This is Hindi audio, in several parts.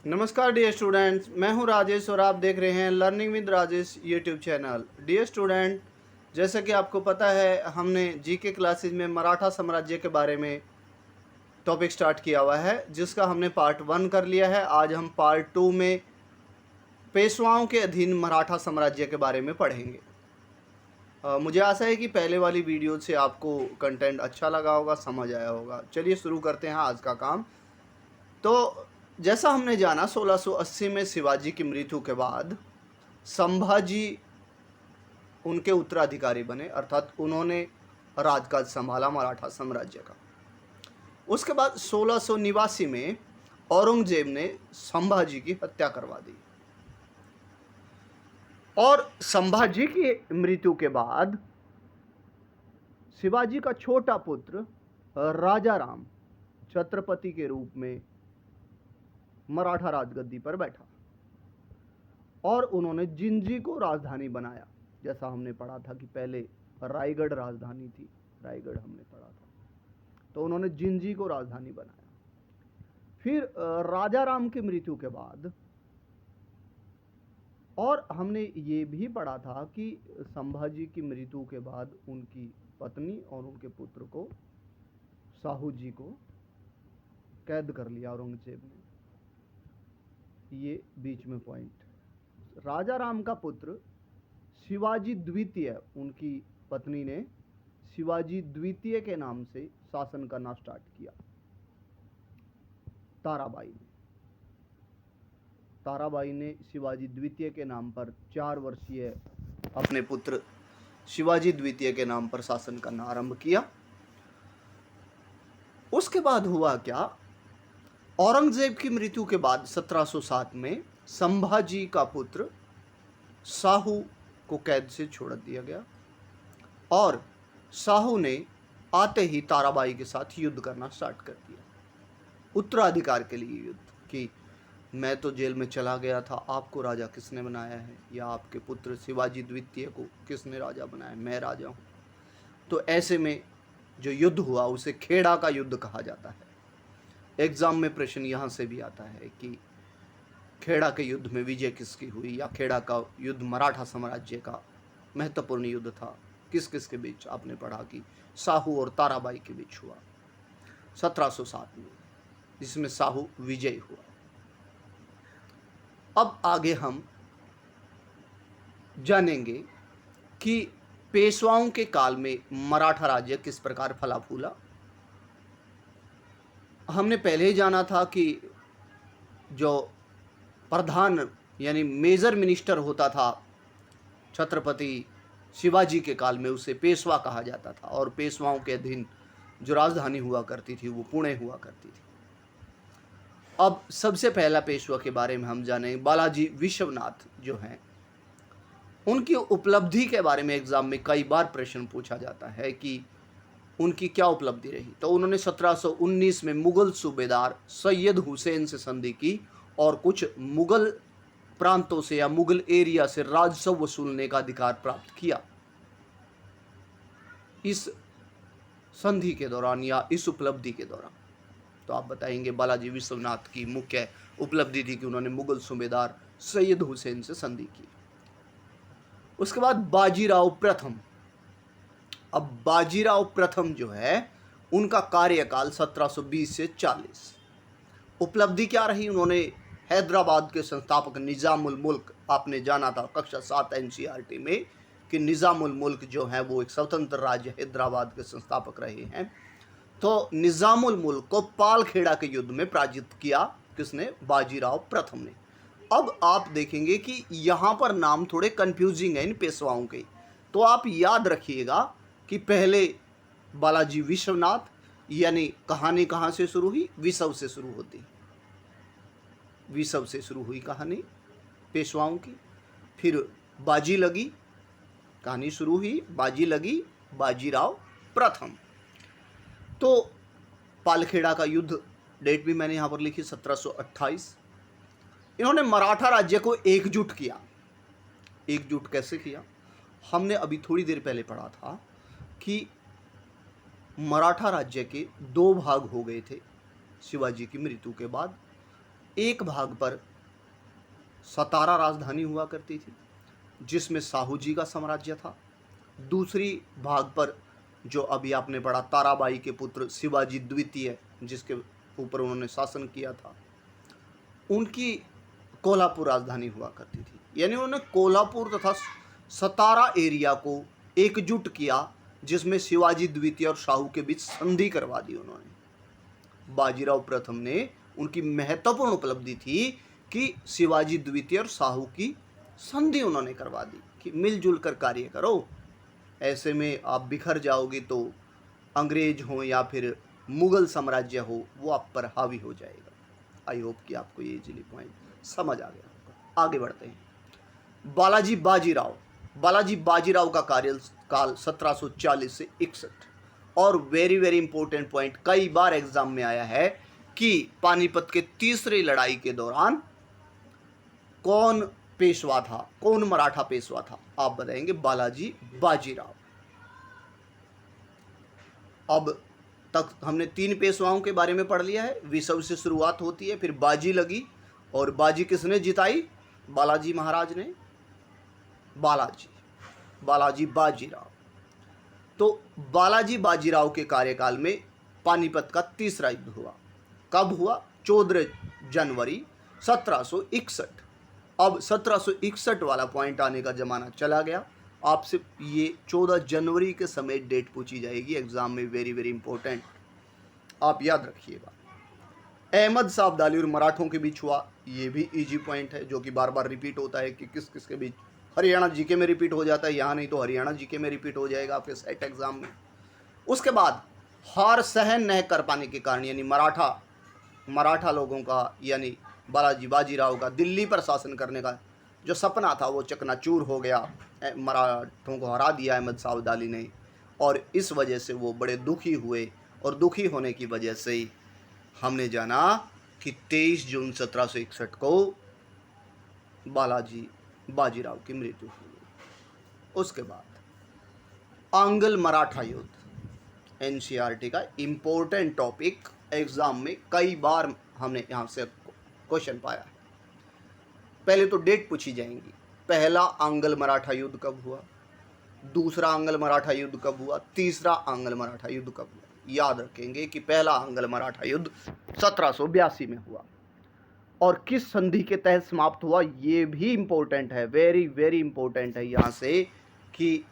नमस्कार डियर स्टूडेंट्स, मैं हूं राजेश और आप देख रहे हैं learning with Rajesh YouTube channel. Dear student, जैसा कि आपको पता है हमने जीके क्लासेज में मराठा साम्राज्य के बारे में टॉपिक स्टार्ट किया हुआ है, जिसका हमने पार्ट 1 कर लिया है। आज हम पार्ट 2 में पेशवाओं के अधीन मराठा साम्राज्य के बारे में पढ़ेंगे। मुझे आशा है कि पहले वाली वीडियो से आपको कंटेंट अच्छा लगा होगा, समझ आया होगा। चलिए शुरू करते हैं आज का काम। तो जैसा हमने जाना 1680 में शिवाजी की मृत्यु के बाद संभाजी उनके उत्तराधिकारी बने, अर्थात उन्होंने राजकाज संभाला मराठा साम्राज्य का। उसके बाद 1689 में औरंगजेब ने संभाजी की हत्या करवा दी और संभाजी की मृत्यु के बाद शिवाजी का छोटा पुत्र राजा राम छत्रपति के रूप में मराठा राजगद्दी पर बैठा और उन्होंने जिंजी को राजधानी बनाया। जैसा हमने पढ़ा था कि पहले रायगढ़ राजधानी थी, रायगढ़ हमने पढ़ा था, तो उन्होंने जिंजी को राजधानी बनाया। फिर राजा राम की मृत्यु के बाद और हमने ये भी पढ़ा था कि संभाजी की मृत्यु के बाद उनकी पत्नी और उनके पुत्र को, साहू जी को कैद कर लिया औरंगजेब ने। ये बीच में पॉइंट। राजा राम का पुत्र शिवाजी द्वितीय, उनकी पत्नी ने शिवाजी द्वितीय के नाम से शासन करना स्टार्ट किया। ताराबाई ने शिवाजी द्वितीय के नाम पर 4 वर्षीय अपने पुत्र शिवाजी द्वितीय के नाम पर शासन करना आरंभ किया। उसके बाद हुआ क्या, औरंगजेब की मृत्यु के बाद 1707 में संभाजी का पुत्र साहू को कैद से छोड़ दिया गया और साहू ने आते ही ताराबाई के साथ युद्ध करना स्टार्ट कर दिया, उत्तराधिकार के लिए युद्ध। कि मैं तो जेल में चला गया था, आपको राजा किसने बनाया है, या आपके पुत्र शिवाजी द्वितीय को किसने राजा बनाया, मैं राजा हूँ। तो ऐसे में जो युद्ध हुआ उसे खेड़ा का युद्ध कहा जाता है। एग्जाम में प्रश्न यहाँ से भी आता है कि खेड़ा के युद्ध में विजय किसकी हुई, या खेड़ा का युद्ध मराठा साम्राज्य का महत्वपूर्ण युद्ध था, किस किस के बीच। आपने पढ़ा कि साहू और ताराबाई के बीच हुआ 1707 में, जिसमें साहू विजयी हुआ। अब आगे हम जानेंगे कि पेशवाओं के काल में मराठा राज्य किस प्रकार फला फूला। हमने पहले ही जाना था कि जो प्रधान यानी मेजर मिनिस्टर होता था छत्रपति शिवाजी के काल में, उसे पेशवा कहा जाता था और पेशवाओं के अधीन जो राजधानी हुआ करती थी वो पुणे हुआ करती थी। अब सबसे पहला पेशवा के बारे में हम जानेंगे। बालाजी विश्वनाथ जो हैं, उनकी उपलब्धि के बारे में एग्जाम में कई बार प्रश्न पूछा जाता है कि उनकी क्या उपलब्धि रही। तो उन्होंने 1719 में मुगल सूबेदार सैयद हुसैन से संधि की और कुछ मुगल प्रांतों से या मुगल एरिया से राजस्व वसूलने का अधिकार प्राप्त किया। इस संधि के दौरान या इस उपलब्धि के दौरान तो आप बताएंगे बालाजी विश्वनाथ की मुख्य उपलब्धि थी कि उन्होंने मुगल सूबेदार सैयद हुसैन से संधि की। उसके बाद बाजीराव प्रथम। अब बाजीराव प्रथम जो है, उनका कार्यकाल 1720 से 40। उपलब्धि क्या रही, उन्होंने हैदराबाद के संस्थापक निजामुल मुल्क, आपने जाना था कक्षा 7 एनसीईआरटी में कि निजामुल मुल्क जो है वो एक स्वतंत्र राज्य हैदराबाद के संस्थापक रहे हैं। तो निजामुल मुल्क को पालखेड़ा के युद्ध में पराजित किया, किसने, बाजीराव प्रथम ने। अब आप देखेंगे कि यहाँ पर नाम थोड़े कंफ्यूजिंग हैं इन पेशवाओं के, तो आप याद रखिएगा कि पहले बालाजी विश्वनाथ, यानी कहानी कहाँ से शुरू हुई, विसव से शुरू होती, विसव से शुरू हुई कहानी पेशवाओं की। फिर बाजी लगी, कहानी शुरू हुई, बाजी लगी बाजीराव प्रथम। तो पालखेड़ा का युद्ध, डेट भी मैंने यहाँ पर लिखी 1728। इन्होंने मराठा राज्य को एकजुट किया। एकजुट कैसे किया, हमने अभी थोड़ी देर पहले पढ़ा था कि मराठा राज्य के 2 भाग हो गए थे शिवाजी की मृत्यु के बाद। एक भाग पर सतारा राजधानी हुआ करती थी जिसमें साहू जी का साम्राज्य था। दूसरी भाग पर जो अभी आपने पढ़ा ताराबाई के पुत्र शिवाजी द्वितीय जिसके ऊपर उन्होंने शासन किया था, उनकी कोल्हापुर राजधानी हुआ करती थी। यानी उन्होंने कोल्हापुर तथा सतारा एरिया को एकजुट किया जिसमें शिवाजी द्वितीय और शाहू के बीच संधि करवा दी उन्होंने। बाजीराव प्रथम ने उनकी महत्वपूर्ण उपलब्धि थी कि शिवाजी द्वितीय और शाहू की संधि उन्होंने करवा दी कि मिलजुल कर कार्य करो। ऐसे में आप बिखर जाओगे तो अंग्रेज हो या फिर मुगल साम्राज्य हो वो आप पर हावी हो जाएगा। आई होप कि आपको ये इजीली पॉइंट समझ आ गया होगा। आगे बढ़ते हैं। बालाजी बाजीराव का कार्यकाल 1740 से 61। और वेरी वेरी इंपॉर्टेंट पॉइंट, कई बार एग्जाम में आया है कि पानीपत के तीसरी लड़ाई के दौरान कौन पेशवा था, कौन मराठा पेशवा था? आप बताएंगे बालाजी बाजीराव। अब तक हमने 3 पेशवाओं के बारे में पढ़ लिया है। विषव से शुरुआत होती है, फिर बाजी लगी, और बाजी किसने जिताई? बालाजी महाराज ने। बालाजी बाजीराव। तो बालाजी बाजीराव के कार्यकाल में पानीपत का तीसरा युद्ध हुआ। कब हुआ? 14 जनवरी 1761। अब 1761 वाला पॉइंट आने का जमाना चला गया। आपसे ये 14 जनवरी के समय डेट पूछी जाएगी एग्जाम में, वेरी वेरी इंपॉर्टेंट, आप याद रखिएगा। अहमद शाह अब्दाली और मराठों के बीच हुआ, ये भी इजी पॉइंट है जो कि बार बार रिपीट होता है कि किस किस के बीच। हरियाणा जीके में रिपीट हो जाता है, यहाँ नहीं तो हरियाणा जीके में रिपीट हो जाएगा आपके सेट एग्जाम में। उसके बाद हार सहन नहीं कर पाने के कारण, यानी मराठा लोगों का, यानी बालाजी बाजीराव का दिल्ली पर शासन करने का जो सपना था वो चकनाचूर हो गया। मराठों को हरा दिया अहमद शाह अब्दाली ने, और इस वजह से वो बड़े दुखी हुए, और दुखी होने की वजह से ही हमने जाना कि 23 जून 1761 को बालाजी बाजीराव की मृत्यु हुई। उसके बाद आंग्ल मराठा युद्ध, एनसीईआरटी का इम्पोर्टेंट टॉपिक, एग्जाम में कई बार हमने यहाँ से क्वेश्चन पाया है। पहले तो डेट पूछी जाएंगी। पहला आंग्ल मराठा युद्ध कब हुआ, दूसरा आंग्ल मराठा युद्ध कब हुआ, तीसरा आंग्ल मराठा युद्ध कब हुआ। याद रखेंगे कि पहला आंग्ल मराठा युद्ध 1782 में हुआ, और किस संधि के तहत समाप्त हुआ ये भी इंपॉर्टेंट है, वेरी वेरी इंपॉर्टेंट है यहाँ से कि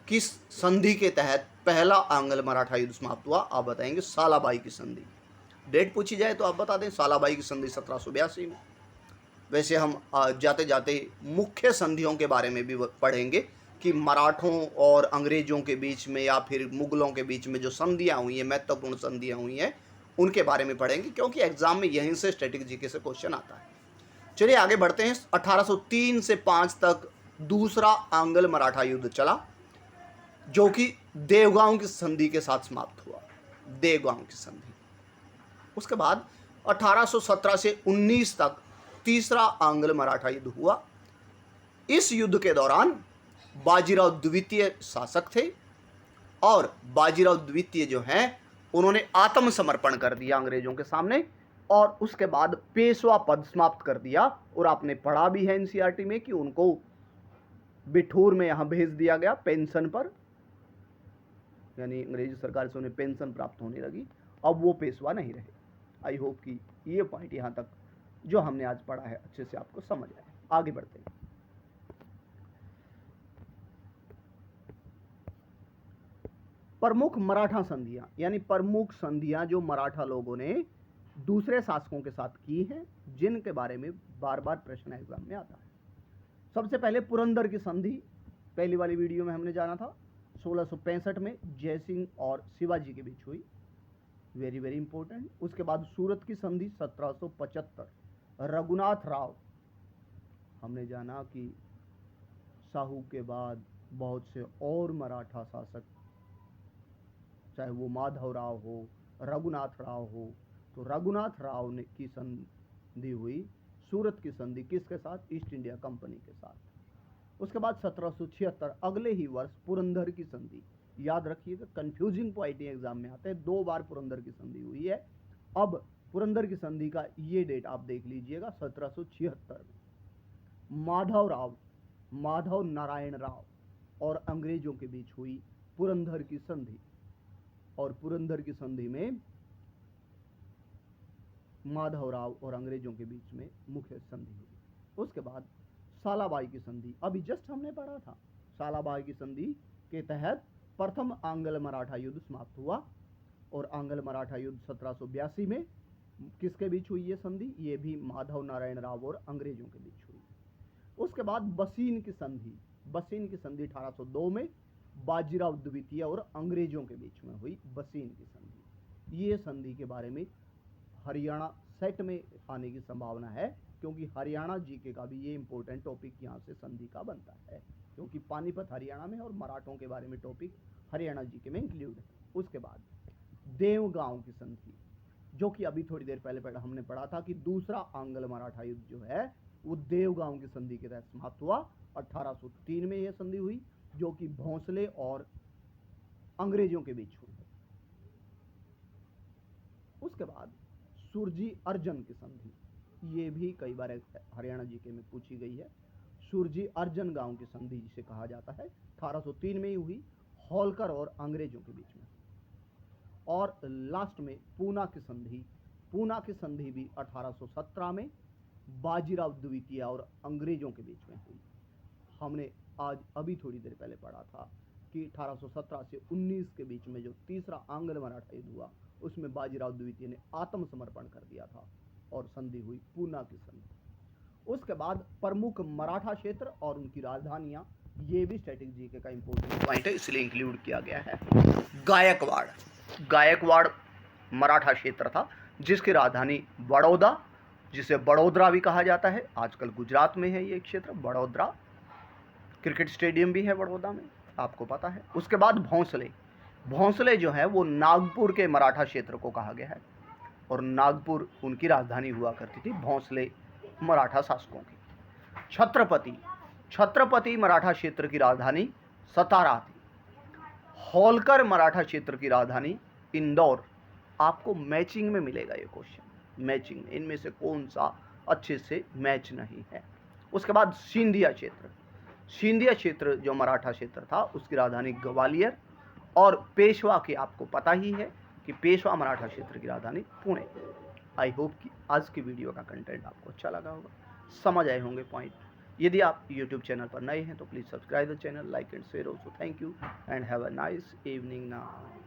किस संधि के तहत पहला आंग्ल मराठा युद्ध समाप्त हुआ। आप बताएंगे सालाबाई की संधि। डेट पूछी जाए तो आप बता दें सालाबाई की संधि 1782 में। वैसे हम जाते जाते मुख्य संधियों के बारे में भी पढ़ेंगे कि मराठों और अंग्रेजों के बीच में या फिर मुगलों के बीच में जो संधियां हुई हैं, महत्वपूर्ण संधियां हुई हैं, उनके बारे में पढ़ेंगे, क्योंकि एग्जाम में यहीं से स्टैटिक जीके से क्वेश्चन आता है। चलिए आगे बढ़ते हैं। 1803 से 5 तक दूसरा आंग्ल मराठा युद्ध चला, जो कि देवगांव की संधि के साथ समाप्त हुआ, देवगांव की संधि। उसके बाद 1817 से 19 तक तीसरा आंग्ल मराठा युद्ध हुआ। इस युद्ध के दौरान बाजीराव द्वितीय शासक थे, और बाजीराव द्वितीय जो हैं उन्होंने आत्मसमर्पण कर दिया अंग्रेजों के सामने, और उसके बाद पेशवा पद समाप्त कर दिया। और आपने पढ़ा भी है एनसीईआरटी में कि उनको बिठूर में यहाँ भेज दिया गया पेंशन पर, यानी अंग्रेजी सरकार से उन्हें पेंशन प्राप्त होने लगी। अब वो पेशवा नहीं रहे। आई होप कि ये पॉइंट यहाँ तक जो हमने आज पढ़ा है अच्छे से आपको समझ आया। आगे बढ़ते हैं। प्रमुख मराठा संधियां, यानी प्रमुख संधियां जो मराठा लोगों ने दूसरे शासकों के साथ की हैं, जिनके बारे में बार बार प्रश्न एग्जाम में आता है। सबसे पहले पुरंदर की संधि, पहली वाली वीडियो में हमने जाना था, 1665 में जयसिंह और शिवाजी के बीच हुई, वेरी वेरी इंपॉर्टेंट। उसके बाद सूरत की संधि 1775, रघुनाथ राव, हमने जाना कि साहू के बाद बहुत से और मराठा शासक, चाहे वो माधव राव हो, रघुनाथ राव हो, तो रघुनाथ राव ने की संधि हुई सूरत की संधि किसके साथ? ईस्ट इंडिया कंपनी के साथ। उसके बाद 1776 अगले ही वर्ष पुरंदर की संधि। याद रखिएगा, कंफ्यूजिंग पॉइंट एग्जाम में आते हैं, 2 बार पुरंदर की संधि हुई है। अब पुरंदर की संधि का ये डेट आप देख लीजिएगा 1776 में माधव नारायण राव और अंग्रेजों के बीच हुई पुरंदर की संधि। और पुरंदर की संधि में माधव राव और अंग्रेजों के बीच में मुख्य संधि हुई। उसके बाद सालाबाई की संधि, अभी जस्ट हमने पढ़ा था। सालाबाई की संधि के तहत प्रथम आंग्ल मराठा युद्ध समाप्त हुआ और आंग्ल मराठा युद्ध 1782 में किसके बीच हुई ये संधि? ये भी माधव नारायण राव और अंग्रेजों के बीच हुई। उसके बाद बसीन की संधि 1802 में बाजीराव द्वितीय और अंग्रेजों के बीच में हुई बसीन की संधि। ये संधि के बारे में हरियाणा सेट में आने की संभावना है, क्योंकि हरियाणा जीके का भी ये इंपॉर्टेंट टॉपिक यहाँ से संधि का बनता है, क्योंकि पानीपत हरियाणा में और मराठों के बारे में टॉपिक हरियाणा जीके में इंक्लूड है। उसके बाद देवगांव की संधि, जो कि अभी थोड़ी देर पहले हमने पढ़ा था कि दूसरा आंग्ल मराठा युद्ध जो है वो देवगांव की संधि के तहत समाप्त हुआ। 1803 में यह संधि हुई, जो कि भोंसले और अंग्रेजों के बीच हुई। उसके बाद सुरजी अर्जन की संधि, ये भी कई बार हरियाणा जीके में पूछी गई है। सुरजी अर्जन गांव की संधि जिसे कहा जाता है 1803 में ही हुई, होलकर और अंग्रेजों के बीच में। और लास्ट में पूना की संधि भी 1817 में बाजीराव द्वितीय और अंग्रेजों के बीच में हुई। हमने आज अभी थोड़ी देर पहले पढ़ा था कि 1817 से 19 के बीच में जो तीसरा आंग्ल मराठा युद्ध हुआ उसमें बाजीराव द्वितीय ने आत्मसमर्पण कर दिया था और संधि हुई पूना की संधि। उसके बाद प्रमुख मराठा क्षेत्र और उनकी राजधानियां, ये भी स्टैटिक जीके का इंपॉर्टेंट पॉइंट है, इसलिए इंक्लूड किया गया है। गायकवाड़ मराठा क्षेत्र था जिसकी राजधानी बड़ौदा, जिसे बड़ोदरा भी कहा जाता है, आजकल गुजरात में है ये क्षेत्र बड़ोदरा। क्रिकेट स्टेडियम भी है बड़ौदा में, आपको पता है। उसके बाद भोंसले जो है वो नागपुर के मराठा क्षेत्र को कहा गया है और नागपुर उनकी राजधानी हुआ करती थी भोंसले मराठा शासकों की। छत्रपति मराठा क्षेत्र की राजधानी सतारा थी। होलकर मराठा क्षेत्र की राजधानी इंदौर। आपको मैचिंग में मिलेगा ये क्वेश्चन, मैचिंग में इनमें से कौन सा अच्छे से मैच नहीं है। उसके बाद सिंधिया क्षेत्र जो मराठा क्षेत्र था उसकी राजधानी ग्वालियर। और पेशवा की आपको पता ही है कि पेशवा मराठा क्षेत्र की राजधानी पुणे। आई होप कि आज की वीडियो का कंटेंट आपको अच्छा लगा होगा, समझ आए होंगे पॉइंट। यदि आप YouTube चैनल पर नए हैं तो please subscribe the channel, like and share also. Thank you and have a nice evening now.